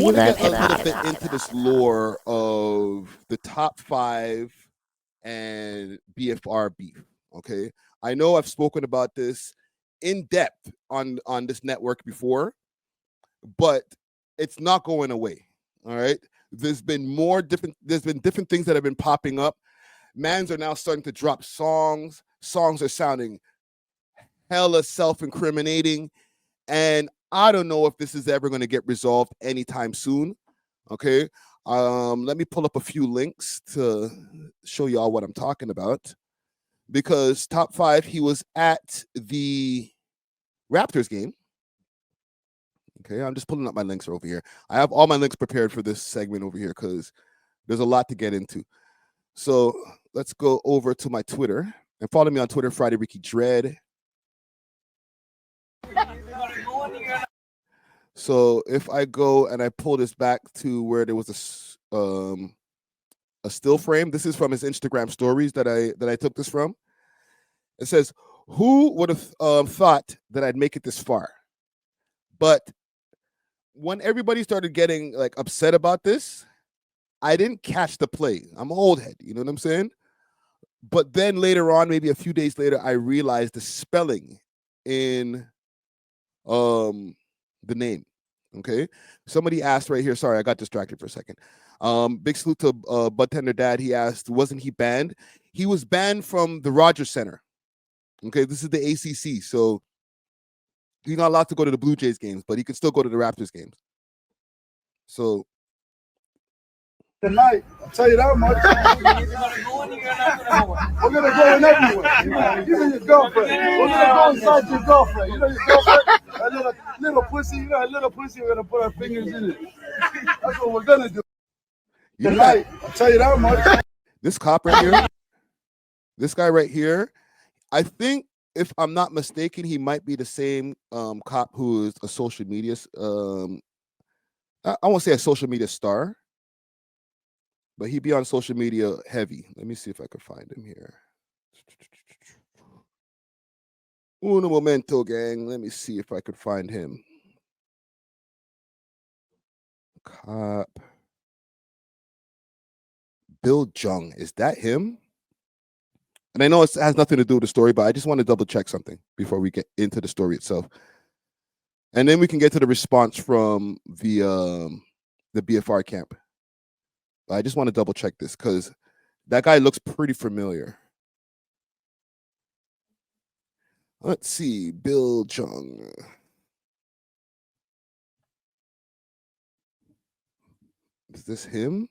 want to get a little bit into this lore of the top 5 and BFR beef. Okay, I know I've spoken about this in depth on this network before, but it's not going away. All right, there's been different things that have been popping up. Mans are now starting to drop songs. Songs are sounding hella self-incriminating, and I don't know if this is ever going to get resolved anytime soon. Okay, let me pull up a few links to show y'all what I'm talking about. Because Top 5, he was at the Raptors game. Okay, I'm just pulling up my links over here. I have all my links prepared for this segment over here because there's a lot to get into. So let's go over to my Twitter and follow me on Twitter, Friday Ricky Dread. So if I go and I pull this back to where there was a still frame, this is from his Instagram stories that I took this from. It says, "Who would have thought that I'd make it this far?" But when everybody started getting like upset about this, I didn't catch the play. I'm an old head, you know what I'm saying? But then later on, maybe a few days later, I realized the spelling in the name. Okay, somebody asked right here. Sorry, I got distracted for a second. Big salute to Bud Tender Dad. He asked, wasn't he banned? He was banned from the Rogers Center. Okay, this is the ACC, so he's not allowed to go to the Blue Jays games, but he can still go to the Raptors games. So tonight, I'll tell you that much. We're gonna go in everywhere. You and your girlfriend. We're gonna go inside your girlfriend. You know your girlfriend? A little pussy, you know, a little pussy, we're gonna put our fingers in it. That's what we're gonna do. Tonight, I'll tell you that much. This cop right here, this guy right here, I think, if I'm not mistaken, he might be the same cop who is a social media, I won't say a social media star, but he be on social media heavy. Let me see if I can find him here. Uno momento, gang. Let me see if I could find him. Cop. Bill Jung. Is that him? And I know it has nothing to do with the story, but I just want to double check something before we get into the story itself. And then we can get to the response from the BFR camp. But I just want to double check this because that guy looks pretty familiar. Let's see, Bill Jung. Is this him?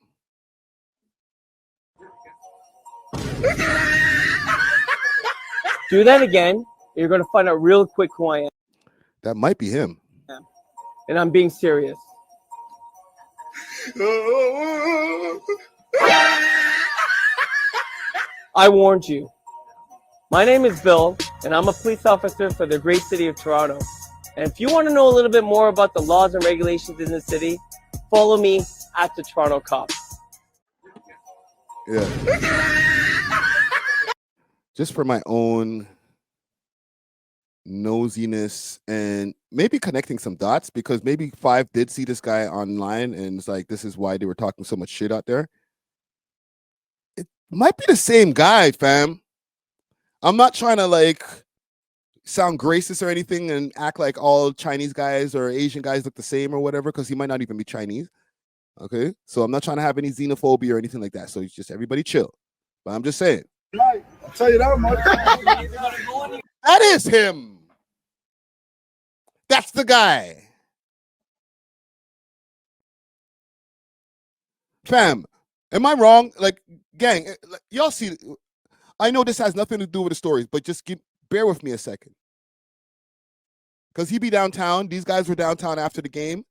Do that again. You're going to find out real quick who I am. That might be him. Yeah. And I'm being serious. I warned you. My name is Bill, and I'm a police officer for the great city of Toronto. And if you want to know a little bit more about the laws and regulations in the city, follow me at the Toronto Cops. Yeah. Just for my own nosiness and maybe connecting some dots, because maybe 5 did see this guy online and it's like, this is why they were talking so much shit out there. It might be the same guy, fam. I'm not trying to like sound racist or anything and act like all Chinese guys or Asian guys look the same or whatever, because he might not even be Chinese. Okay, so I'm not trying to have any xenophobia or anything like that. So it's just everybody chill. But I'm just saying. I'll tell you that much. That is him. That's the guy. Fam, am I wrong? Like, gang, y'all see, I know this has nothing to do with the stories, but just bear with me a second. Because he be downtown. These guys were downtown after the game.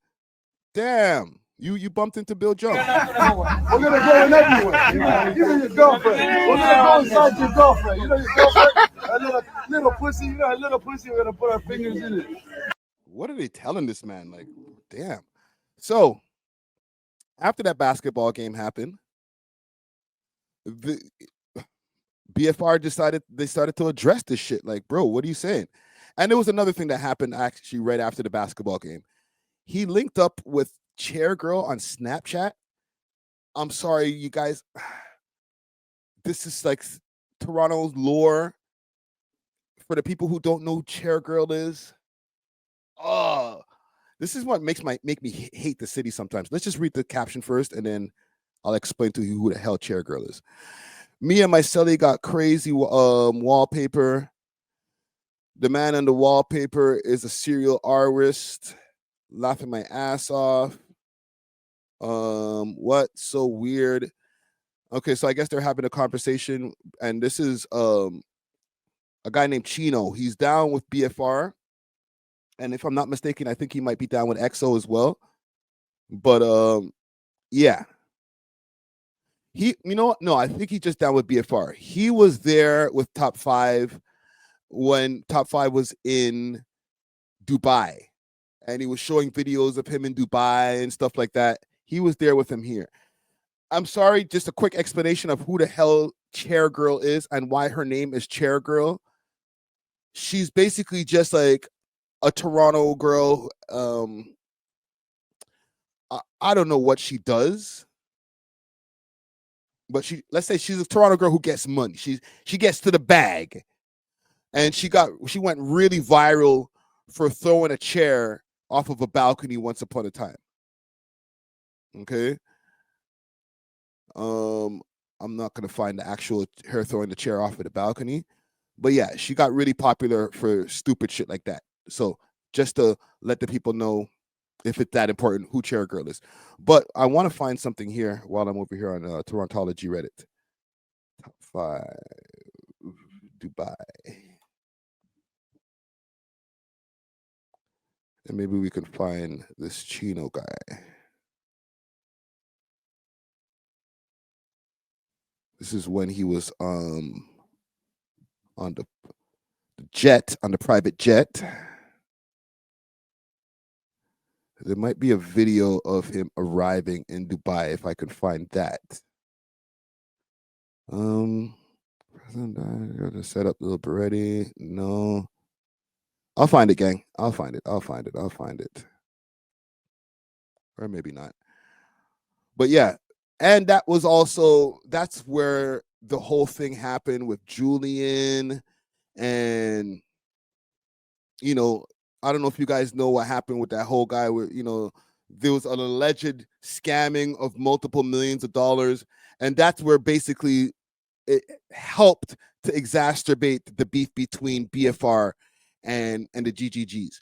Damn. You bumped into Bill Jones. We're gonna go in everywhere. You and your girlfriend. We're gonna go inside your girlfriend. You know your girlfriend? A little pussy, you know, a little pussy, we're gonna put our fingers in it. What are they telling this man? Like, damn. So after that basketball game happened, the BFR they started to address this shit. Like, bro, what are you saying? And there was another thing that happened actually right after the basketball game. He linked up with chair girl on Snapchat. I'm sorry, you guys. This is like Toronto's lore for the people who don't know who chair girl is. Oh, this is what make me hate the city sometimes. Let's just read the caption first, and then I'll explain to you who the hell chair girl is. Me and my celly got crazy wallpaper. The man on the wallpaper is a serial artist, laughing my ass off. What? So weird. Okay, so I guess they're having a conversation, and this is a guy named Chino. He's down with BFR, and if I'm not mistaken, I think he might be down with EXO as well. But yeah. No, I think he's just down with BFR. He was there with Top5 when Top5 was in Dubai, and he was showing videos of him in Dubai and stuff like that. He was there with him here. I'm sorry, just a quick explanation of who the hell Chair Girl is and why her name is Chair Girl. She's basically just like a Toronto girl. I don't know what she does, but let's say she's a Toronto girl who gets money. She gets to the bag, and she went really viral for throwing a chair off of a balcony once upon a time. Okay. I'm not gonna find the actual her throwing the chair off of the balcony, but yeah, she got really popular for stupid shit like that. So just to let the people know, if it's that important, who Chair Girl is. But I want to find something here while I'm over here on Torontology Reddit. Top 5 Dubai. And maybe we can find this Chino guy. This is when he was on the jet, on the private jet. There might be a video of him arriving in Dubai if I can find that. President set up little Beretti. No. I'll find it, gang. I'll find it. Or maybe not. But yeah. And that's where the whole thing happened with Julian. And, I don't know if you guys know what happened with that whole guy where, there was an alleged scamming of multiple millions of dollars. And that's where basically it helped to exacerbate the beef between BFR and the GGGs.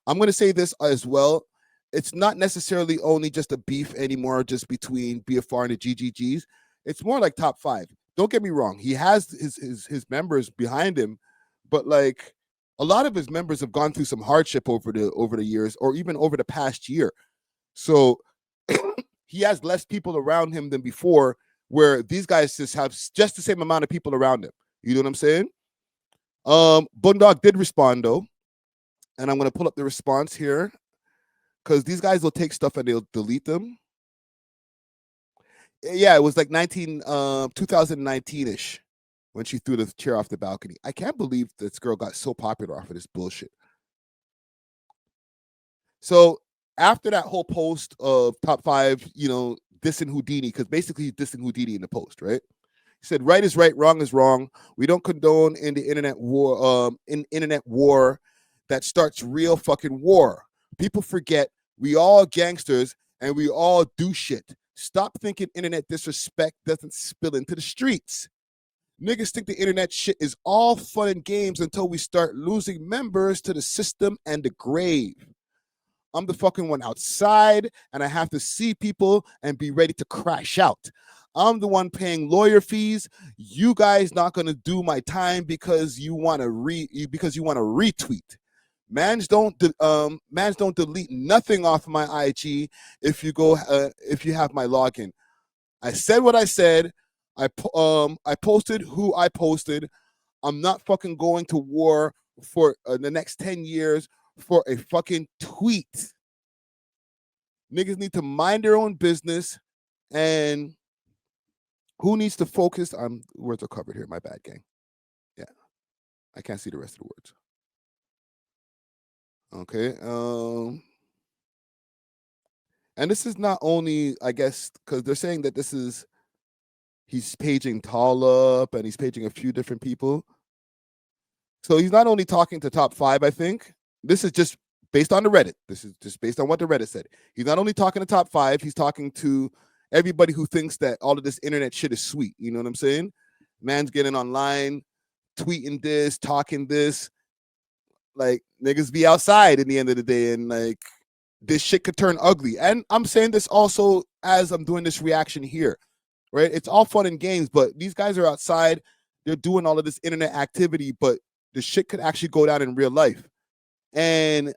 I'm going to say this as well. It's not necessarily only just a beef anymore, just between BFR and the GGGs. It's more like Top5. Don't get me wrong. He has his members behind him, but like a lot of his members have gone through some hardship over the years, or even over the past year. So he has less people around him than before, where these guys just have just the same amount of people around him. You know what I'm saying? Bundog did respond though, and I'm gonna pull up the response here because these guys will take stuff and they'll delete them. Yeah, it was like 2019-ish when she threw the chair off the balcony. I can't believe this girl got so popular off of this bullshit. So after that whole post of Top5, dissing Houdini, because basically he's dissing Houdini in the post, right? He said, "Right is right, wrong is wrong. We don't condone in the internet war that starts real fucking war. People forget we all gangsters and we all do shit. Stop thinking internet disrespect doesn't spill into the streets. Niggas think the internet shit is all fun and games until we start losing members to the system and the grave. I'm the fucking one outside, and I have to see people and be ready to crash out. I'm the one paying lawyer fees. You guys not gonna do my time because you want to retweet. Mans don't delete nothing off my IG if you have my login. I said what I said. I posted who I posted. I'm not fucking going to war for the next 10 years for a fucking tweet. Niggas need to mind their own business, and who needs to focus? Words are covered here. My bad, gang. Yeah, I can't see the rest of the words. Okay. And this is not only, I guess, because they're saying that he's paging Tall Up and he's paging a few different people. So he's not only talking to Top 5, I think. This is just based on the Reddit. This is just based on what the Reddit said. He's not only talking to Top 5, he's talking to everybody who thinks that all of this internet shit is sweet. You know what I'm saying? Man's getting online, tweeting this, talking this. Like, niggas be outside in the end of the day, and like, this shit could turn ugly. And I'm saying this also as I'm doing this reaction here, right? It's all fun and games, but these guys are outside. They're doing all of this internet activity, but the shit could actually go down in real life. And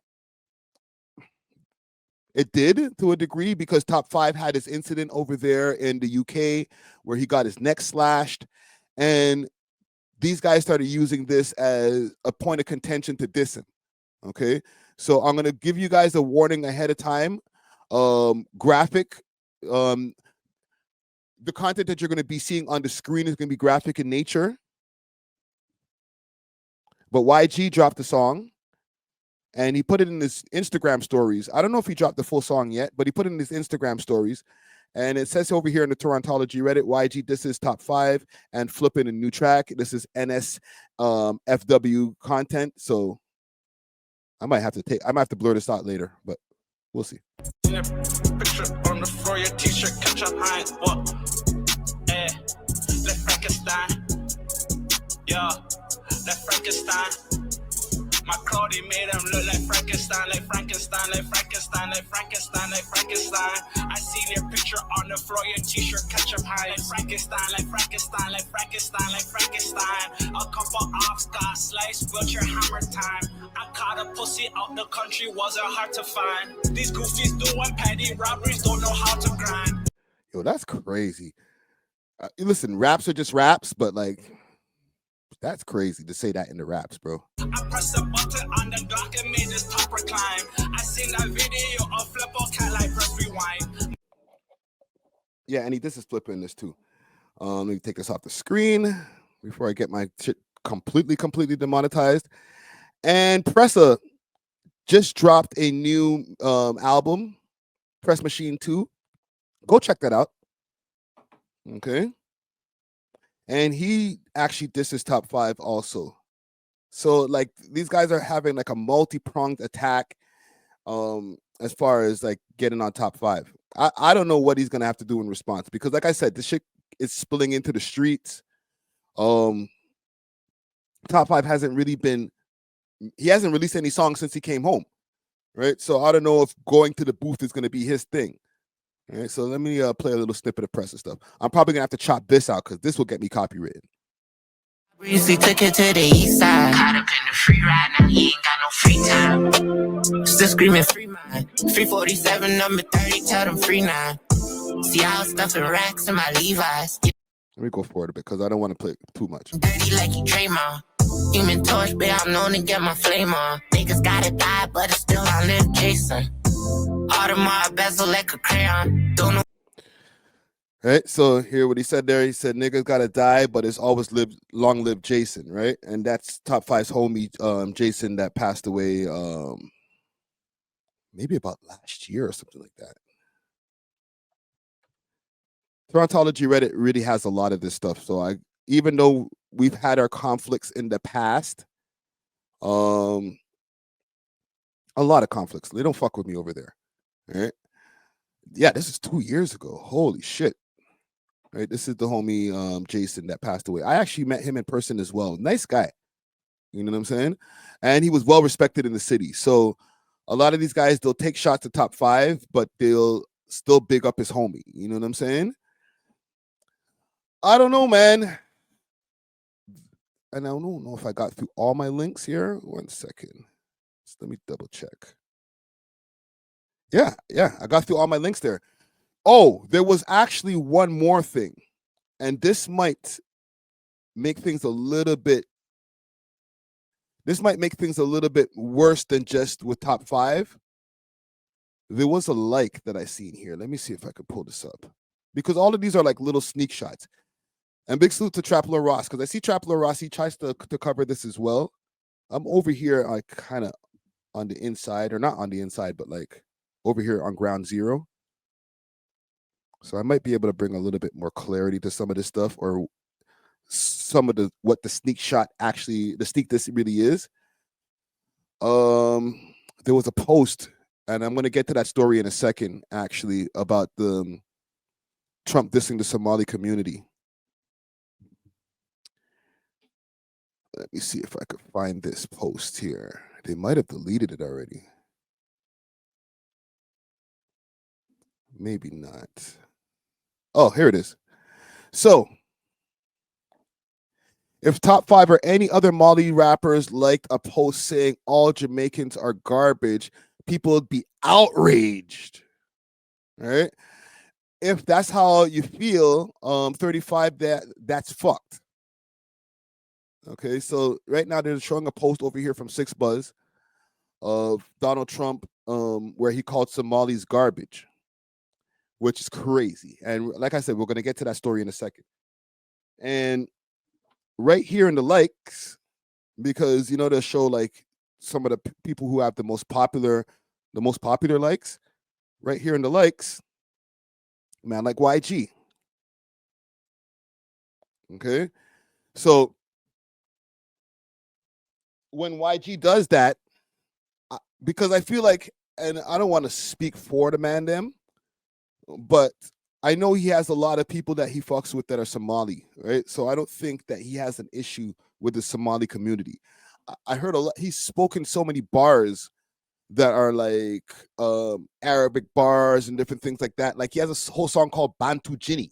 it did to a degree, because Top 5 had this incident over there in the UK where he got his neck slashed. And these guys started using this as a point of contention to diss him. Okay. So I'm going to give you guys a warning ahead of time. Graphic. The content that you're going to be seeing on the screen is going to be graphic in nature. But YG dropped the song and he put it in his Instagram stories. I don't know if he dropped the full song yet, but he put it in his Instagram stories. And it says over here in the Torontology Reddit, YG, this is Top 5 and flipping a new track. This is NS FW content. So I might have to blur this out later, but we'll see. Picture on the floor, your t-shirt, catch up high. What? Eh, let Frankenstein. Yeah, let Frankenstein. My Cody made him look like Frankenstein, like Frankenstein, like Frankenstein, like Frankenstein, like Frankenstein. I seen your picture on the floor, your t-shirt, catch up high. Like Frankenstein, like Frankenstein, like Frankenstein, like Frankenstein. A couple offs got sliced, wheelchair hammer time. I caught a pussy out the country, wasn't hard to find. These goofies doing petty robberies, don't know how to grind. Yo, that's crazy. Listen, raps are just raps, but like, that's crazy to say that in the raps, bro. I pressed a button on the Glock and made this topper climb. I seen that video of Flippo Cat like press rewind. Yeah, and this is Flipper in this too. Let me take this off the screen before I get my shit completely demonetized. And Pressa just dropped a new album, Press Machine 2. Go check that out. Okay. And he actually disses Top 5 also. So like, these guys are having like a multi-pronged attack as far as like getting on Top 5. I don't know what he's gonna have to do in response, because like I said, this shit is spilling into the streets. Top 5 hasn't released any songs since he came home, right? So I don't know if going to the booth is gonna be his thing. All right, so let me play a little snippet of Press and stuff. I'm probably gonna have to chop this out because this will get me copywritten. Briefly took it to the east side. Caught up in the free ride, now he ain't got no free time. Still screaming free mind. 347, number 30, tell them free 9. See how stuffing racks in my Levi's. Let me go forward a bit because I don't want to play too much. Dirty like he Draymond. Human torch, but I'm known to get my flame on. Niggas gotta die, but it's still I live Jason. Audemars bezel like a crayon. Don't know. Right, so here what he said there, he said niggas gotta die, but it's always long live Jason, right? And that's Top 5's homie Jason that passed away maybe about last year or something like that. Torontology Reddit really has a lot of this stuff. So even though we've had our conflicts in the past, a lot of conflicts. They don't fuck with me over there. Right? Yeah, this is 2 years ago. Holy shit. Right, this is the homie Jason that passed away. I actually met him in person as well. Nice guy. You know what I'm saying? And he was well respected in the city. So a lot of these guys, they'll take shots at Top 5, but they'll still big up his homie. You know what I'm saying? I don't know, man. And I don't know if I got through all my links here. 1 second. Let me double check. Yeah, I got through all my links there. Oh, there was actually one more thing. And this might make things a little bit worse than just with Top 5. There was a like that I seen here. Let me see if I can pull this up. Because all of these are like little sneak shots. And big salute to Trapler Ross, because I see Trapler Ross, he tries to cover this as well. I'm over here, like, kind of on the inside, or not on the inside, but like over here on ground zero. So I might be able to bring a little bit more clarity to some of this stuff, or some of what the sneak shot actually, the sneak this really is. There was a post, and I'm going to get to that story in a second, actually, about the Trump dissing the Somali community. Let me see if I could find this post here. They might have deleted it already. Maybe not. Oh, here it is. So, if Top 5 or any other Mali rappers liked a post saying all Jamaicans are garbage, people would be outraged. Right? If that's how you feel, 35, that's fucked. Okay, so right now they're showing a post over here from 6Buzz of Donald Trump, where he called Somalis garbage, which is crazy. And like I said, we're going to get to that story in a second. And right here in the likes, because they'll show like some of the people who have the most popular likes. Right here in the likes, man, like YG. Okay, so when YG does that, because I feel like, and I don't want to speak for the man them, but I know he has a lot of people that he fucks with that are Somali, right? So I don't think that he has an issue with the Somali community. I heard a lot. He's spoken so many bars that are like Arabic bars and different things like that. Like he has a whole song called Bantu Jini.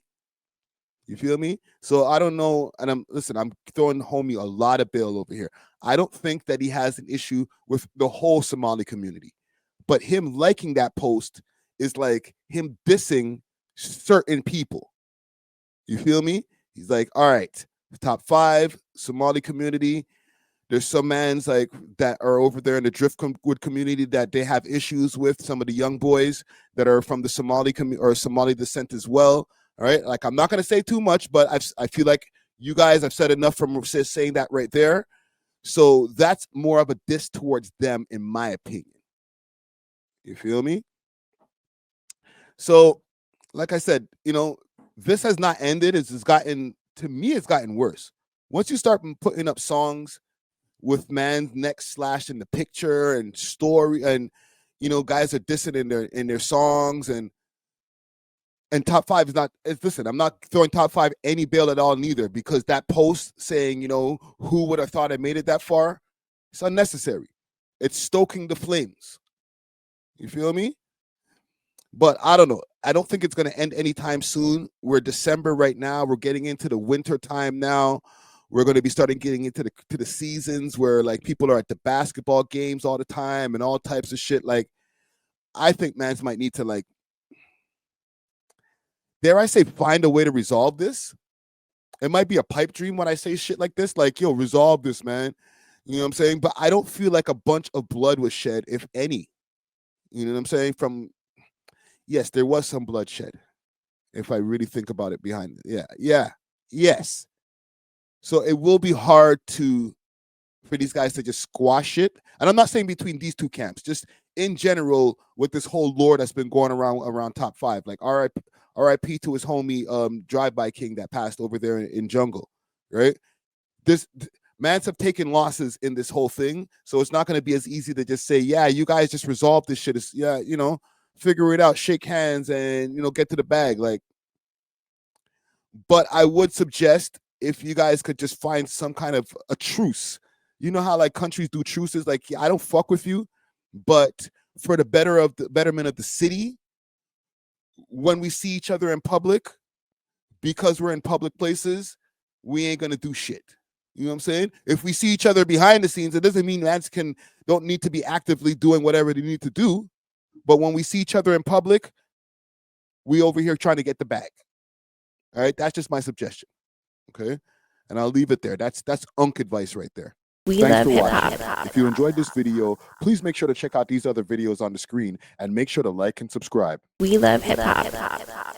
You feel me? So I don't know. And I'm throwing homie a lot of bail over here. I don't think that he has an issue with the whole Somali community. But him liking that post is like him dissing certain people. You feel me? He's like, all right, Top 5, Somali community. There's some mans like that are over there in the Driftwood community that they have issues with. Some of the young boys that are from the Somali or Somali descent as well. All right, like I'm not gonna say too much, but I feel like you guys have said enough from saying that right there. So that's more of a diss towards them, in my opinion. You feel me? So, like I said, this has not ended. It's gotten worse. Once you start putting up songs with man's neck slashed in the picture and story, and guys are dissing in their songs, and Top 5 is not. Listen, I'm not throwing Top 5 any bail at all, neither, because that post saying, who would have thought I made it that far, it's unnecessary. It's stoking the flames. You feel me? But I don't know. I don't think it's going to end anytime soon. We're December right now. We're getting into the winter time now. We're going to be starting getting into the seasons where like people are at the basketball games all the time and all types of shit. Like, I think mans might need to, like, dare I say, find a way to resolve this. It might be a pipe dream when I say shit like this, like, yo, resolve this, man. You know what I'm saying? But I don't feel like a bunch of blood was shed, if any. You know what I'm saying? Yes, there was some bloodshed, if I really think about it behind it. Yes. So it will be hard for these guys to just squash it. And I'm not saying between these two camps, just in general with this whole lore that's been going around Top 5. Like RIP to his homie Drive-By King that passed over there in Jungle, right? Mans have taken losses in this whole thing, so it's not going to be as easy to just say, yeah, you guys just resolve this shit. Figure it out, shake hands, and get to the bag. Like, but I would suggest if you guys could just find some kind of a truce. You know how like countries do truces, like, I don't fuck with you, but for the betterment of the city, when we see each other in public, because we're in public places, we ain't gonna do shit. You know what I'm saying? If we see each other behind the scenes, it doesn't mean mans don't need to be actively doing whatever they need to do. But when we see each other in public, we over here trying to get the bag. All right, that's just my suggestion. Okay, and I'll leave it there. That's unk advice right there. Thanks for watching. If you enjoyed this video, please make sure to check out these other videos on the screen and make sure to like and subscribe. We love hip hop.